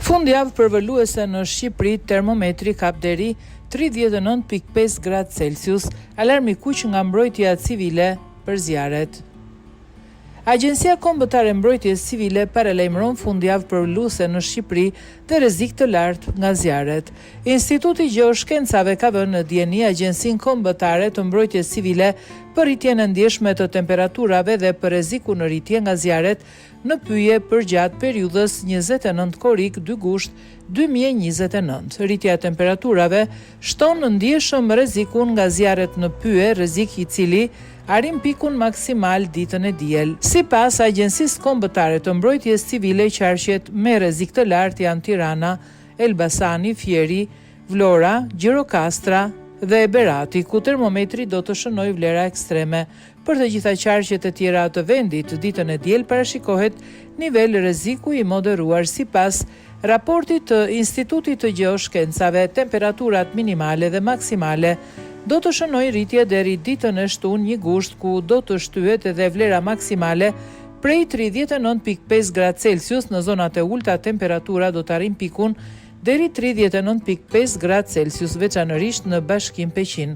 Fundjavë përvëlluese në Shqipëri, termometri kap deri 39.5 gradë Celsius, alarmi kuq nga mbrojtja civile për zjarret. Agjencia Kombëtare Mbrojtjes Civile paralajmëron fundjavë përvëlluese në Shqipëri dhe rrezik të lartë nga zjarret. Instituti Gjeoshkencave ka vënë në dieni Agjencinë Kombëtare të Mbrojtjes Civile për rritjen e ndjeshme të temperaturave dhe për rrezikun në rritje nga zjarret në pyje për gjatë periudhës 29 korrik 2 gusht 2029. Rritja e temperaturave shton në ndjeshëm rrezikun nga zjarret në pyje, rrezik i cili arrin pikun maksimal ditën e diel. Sipas Agjencisë Kombëtare të Mbrojtjes Civile, qarqet me rrezik të lartë janë Tirana, Elbasani, Fieri, Vlora, Gjirokastra dhe Berati, ku termometri do të shënojë vlera ekstreme. Për të gjitha qarqet e tjera të vendit, ditën e diel parashikohet nivel rreziku i moderuar. Sipas raportit të Institutit të Gjeoshkencave, temperaturat minimale dhe maksimale do të shënojë rritje deri ditën e shtunë 1 gusht, ku do të shtyhet edhe vlera maksimale prej 39.5 gradë Celsius. Në zonat e ulta temperatura do të arrijë pikun deri 39.5 gradë Celsius, veçanërisht në Bashkinë Peqin.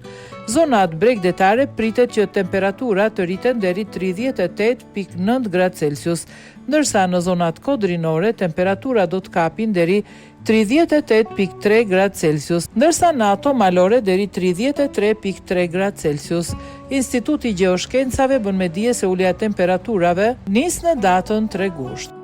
Zonat bregdetare pritet që temperatura të rriten deri 38.9 gradë Celsius, ndërsa në zonat kodrinore temperatura do të kapin deri 38.3 gradë Celsius, ndërsa në ato malore deri 33.3 gradë Celsius. Instituti Gjeoshkencave bën me dije se ulja e temperaturave nis në datën 3 gusht.